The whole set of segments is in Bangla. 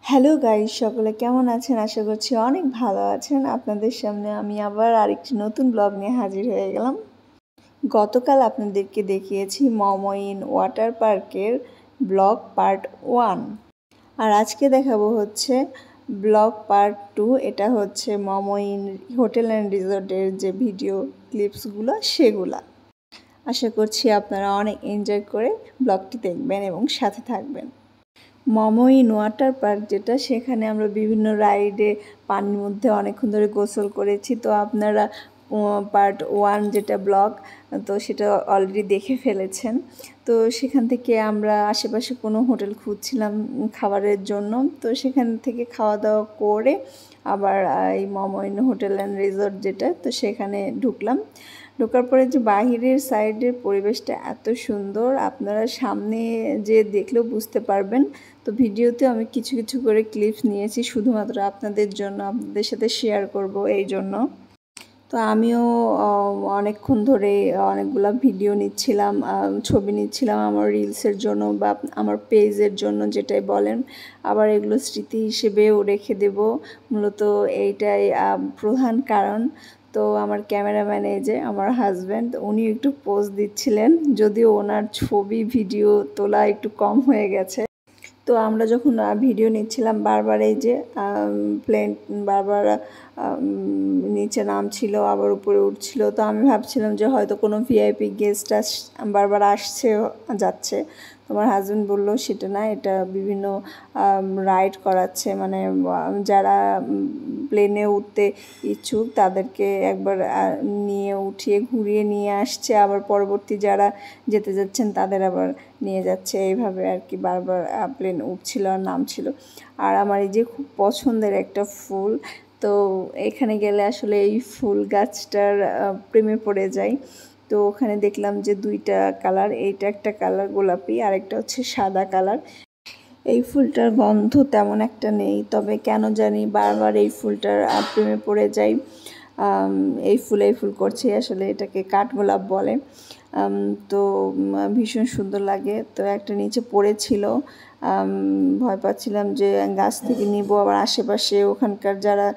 হ্যালো গাইস, সকলে কেমন আছেন? আশা করছি অনেক ভালো আছেন। আপনাদের সামনে আমি আবার আরেকটি নতুন ব্লগ নিয়ে হাজির হয়ে গেলাম। গতকাল আপনাদেরকে দেখিয়েছি মমইন ওয়াটার পার্কের ব্লগ পার্ট 1, আর আজকে দেখাবো হচ্ছে ব্লগ পার্ট 2। এটা হচ্ছে মমইন হোটেল অ্যান্ড রিসোর্টের যে ভিডিও ক্লিপসগুলো সেগুলা। আশা করছি আপনারা অনেক এনজয় করে ব্লগটি দেখবেন এবং সাথে থাকবেন। মমইন ওয়াটার পার্ক যেটা, সেখানে আমরা বিভিন্ন রাইডে পানির মধ্যে অনেকক্ষণ ধরে গোসল করেছি। তো আপনারা পার্ট 1 যেটা ব্লগ, তো সেটা অলরেডি দেখে ফেলেছেন। তো সেখান থেকে আমরা আশেপাশে কোনো হোটেল খুঁজছিলাম খাবারের জন্য। তো সেখান থেকে খাওয়া দাওয়া করে আবার এই মমইন হোটেল অ্যান্ড রিসোর্ট যেটা, তো সেখানে ঢোকার পরে যে বাহিরের সাইডের পরিবেশটা এত সুন্দর, আপনারা সামনে যে দেখলেও বুঝতে পারবেন। তো ভিডিওতে আমি কিছু কিছু করে ক্লিপস নিয়েছি শুধুমাত্র আপনাদের জন্য, আপনাদের সাথে শেয়ার করব এই জন্য। তো আমিও অনেকক্ষণ ধরে অনেকগুলো ভিডিও নিচ্ছিলাম, ছবি নিচ্ছিলাম আমার রিলসের জন্য বা আমার পেজের জন্য, যেটাই বলেন। আবার এগুলো স্মৃতি হিসেবেও রেখে দেব, মূলত এইটাই প্রধান কারণ। তো আমার ক্যামেরাম্যান, এই যে আমার হাজব্যান্ড, উনি একটু পোজ দিচ্ছিলেন, যদিও ওনার ছবি ভিডিও তোলা একটু কম হয়ে গেছে। তো আমরা যখন ভিডিও নিচ্ছিলাম, বারবার এই যে প্লেন বারবার নিচে নামছিল, আবার উপরে উঠছিল। তো আমি ভাবছিলাম যে হয়তো কোনো ভিআইপি গেস্ট বারবার আসছে যাচ্ছে। তোমার হাজব্যান্ড বললো সেটা না, এটা বিভিন্ন রাইড করাচ্ছে, মানে যারা প্লেনে উঠতে ইচ্ছুক তাদেরকে একবার নিয়ে উঠিয়ে ঘুরিয়ে নিয়ে আসছে, আবার পরবর্তী যারা যেতে যাচ্ছেন তাদের আবার নিয়ে যাচ্ছে। এইভাবে আর কি বারবার প্লেন উঠছিল আর নামছিল। আর আমার এই যে খুব পছন্দের একটা ফুল, তো এখানে গেলে আসলে এই ফুল গাছটার প্রেমে পড়ে যাই। তো ওখানে দেখলাম যে দুইটা কালার, এইটা একটা কালার গোলাপি, আর একটা হচ্ছে সাদা কালার। এই ফুলটার গন্ধ তেমন একটা নেই, তবে কেন জানি বারবার এই ফুলটার প্রেমে পড়ে যাই। এই ফুল করছে, আসলে এটাকে কাঠগোলাপ বলে। তো ভীষণ সুন্দর লাগে। তো একটা নিচে পড়েছিল, ভয় পাচ্ছিলাম যে গাছ থেকে নিব, আবার আশেপাশে ওখানকার যারা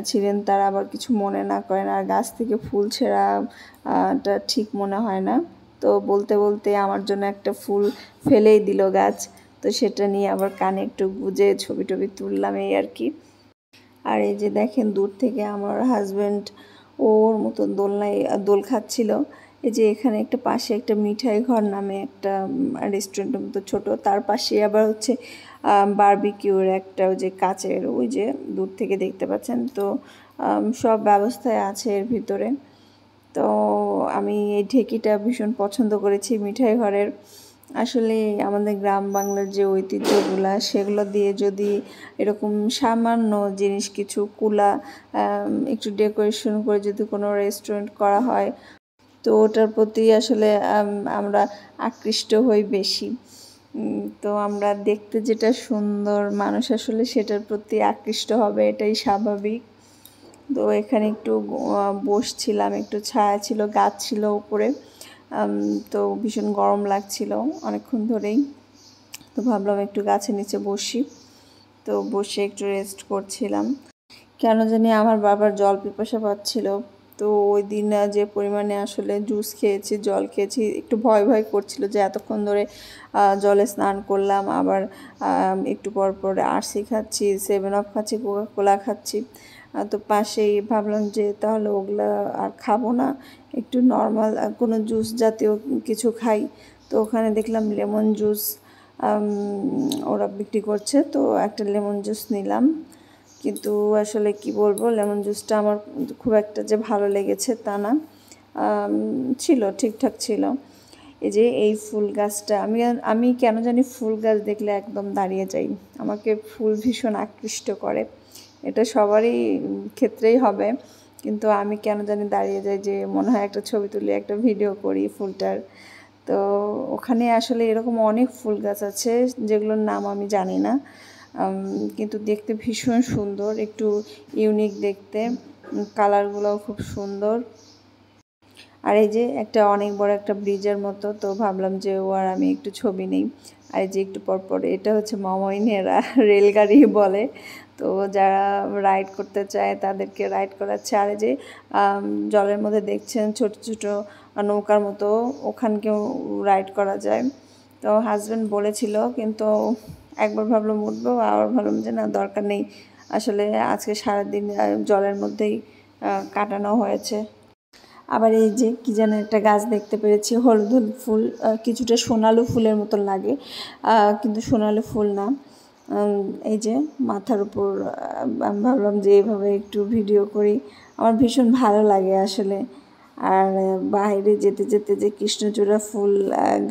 ছিলেন তারা আবার কিছু মনে না করেন, আর গাছ থেকে ফুল ছেঁড়াটা ঠিক মনে হয় না। তো বলতে বলতে আমার জন্য একটা ফুল ফেলেই দিল গাছ। তো সেটা নিয়ে আবার কানে একটু গুজে ছবি টবি তুললাম, এই আর কি। আর এই যে দেখেন দূর থেকে আমার হাজব্যান্ড ওর মতন দোল খাচ্ছিল। এই যে এখানে একটা পাশে একটা মিঠাই ঘর নামে একটা রেস্টুরেন্টের মতো ছোট, তার পাশে আবার হচ্ছে বারবিকিউর একটা ওই যে কাচের, ওই যে দূর থেকে দেখতে পাচ্ছেন। তো সব ব্যবস্থায় আছে এর ভিতরে। তো আমি এই ঢেকিটা ভীষণ পছন্দ করেছি মিঠাই ঘরের। আসলে আমাদের গ্রাম বাংলার যে ঐতিহ্যগুলা, সেগুলো দিয়ে যদি এরকম সামান্য জিনিস কিছু কুলা একটু ডেকোরেশন করে যদি কোনো রেস্টুরেন্ট করা হয়, তো ওটার প্রতি আসলে আমরা আকৃষ্ট হই বেশি। তো আমরা দেখতে যেটা সুন্দর, মানুষ আসলে সেটার প্রতি আকৃষ্ট হবে, এটাই স্বাভাবিক। তো এখানে একটু বসছিলাম, একটু ছায়া ছিল, গাছ ছিল উপরে। তো ভীষণ গরম লাগছিল অনেকক্ষণ ধরেই। তো ভাবলাম একটু গাছের নিচে বসি। তো বসে একটু রেস্ট করছিলাম। কেন জানি আমার বাবার জল পিপাসা পাচ্ছিল। তো ওই দিন যে পরিমাণে আসলে জুস খেয়েছি, জল খেয়েছি, একটু ভয় ভয় করছিল যে এতক্ষণ ধরে জলে স্নান করলাম, আবার একটু পর পর আরসি খাচ্ছি, 7 আপ খাচ্ছি, কোকা-কোলা খাচ্ছি। তো পাশেই ভাবলাম যে তাহলে ওগুলা আর খাবো না, একটু নর্মাল কোনো জুস জাতীয় কিছু খাই। তো ওখানে দেখলাম লেমন জুস ওরা বিক্রি করছে, তো একটা লেমন জুস নিলাম। কিন্তু আসলে কি বলবো, লেমন জুসটা আমার খুব একটা যে ভালো লেগেছে তা না, ছিল ঠিকঠাক ছিল। এই যে এই ফুল গাছটা, আমি কেন জানি ফুল গাছ দেখলে একদম দাঁড়িয়ে যাই, আমাকে ফুল ভীষণ আকৃষ্ট করে। এটা সবারই ক্ষেত্রেই হবে, কিন্তু আমি কেন জানি দাঁড়িয়ে যাই, যে মনে হয় একটা ছবি তুলি, একটা ভিডিও করি ফুলটার। তো ওখানে আসলে এরকম অনেক ফুল গাছ আছে যেগুলোর নাম আমি জানি না, কিন্তু দেখতে ভীষণ সুন্দর, একটু ইউনিক দেখতে, কালারগুলোও খুব সুন্দর। আর এই যে একটা অনেক বড় একটা ব্রিজের মতো, তো ভাবলাম যে ও আর আমি একটু ছবি নেই। আর এই যে একটু পর এটা হচ্ছে মমইনের রেলগাড়ি বলে, তো যারা রাইড করতে চায় তাদেরকে রাইড করাচ্ছে। আর এই যে জলের মধ্যে দেখছেন ছোট ছোট নৌকার মতো, ওখানকেও রাইড করা যায়। তো হাজব্যান্ড বলেছিল, কিন্তু একবার ভাবলাম উঠবো, আবার ভাবলাম যে না, দরকার নেই, আসলে আজকে সারাদিন জলের মধ্যেই কাটানো হয়েছে। আবার এই যে কি যেন একটা গাছ দেখতে পেরেছি, হলুদ হলুদ ফুল, কিছুটা সোনালু ফুলের মতন লাগে, কিন্তু সোনালু ফুল না। এই যে মাথার উপর, আমি ভাবলাম যে এইভাবে একটু ভিডিও করি, আমার ভীষণ ভালো লাগে আসলে। আর বাইরে যেতে যেতে যে কৃষ্ণচূড়া ফুল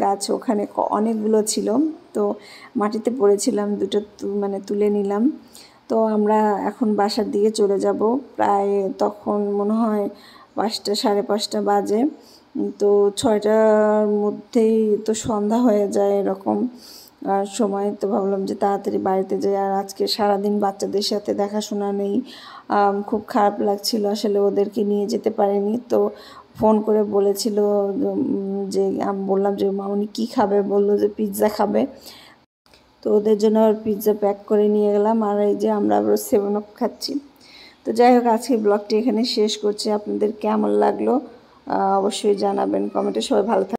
গাছ ওখানে অনেকগুলো ছিল, তো মাটিতে পড়েছিলাম, দুটো মানে তুলে নিলাম। তো আমরা এখন বাসার দিকে চলে যাব, প্রায় তখন মনে হয় 5টা 5:30 বাজে। তো 6টার মধ্যেই তো সন্ধ্যা হয়ে যায় এরকম সময়। তো ভাবলাম যে তাড়াতাড়ি বাড়িতে যাই। আর আজকে সারাদিন বাচ্চাদের সাথে দেখাশোনা নেই, খুব খারাপ লাগছিল আসলে, ওদেরকে নিয়ে যেতে পারিনি। তো ফোন করে বলেছিল যে, আমি বললাম যে মামনি কী খাবে, বললো যে পিৎজা খাবে। তো ওদের জন্য আবার পিৎজা প্যাক করে নিয়ে গেলাম। আর এই যে আমরা আবার 7 আপ খাচ্ছি। তো যাই হোক, আজকে ব্লগটি এখানে শেষ করছি। আপনাদের কেমন লাগলো অবশ্যই জানাবেন কমেন্টে। সবাই ভালো থাকবেন।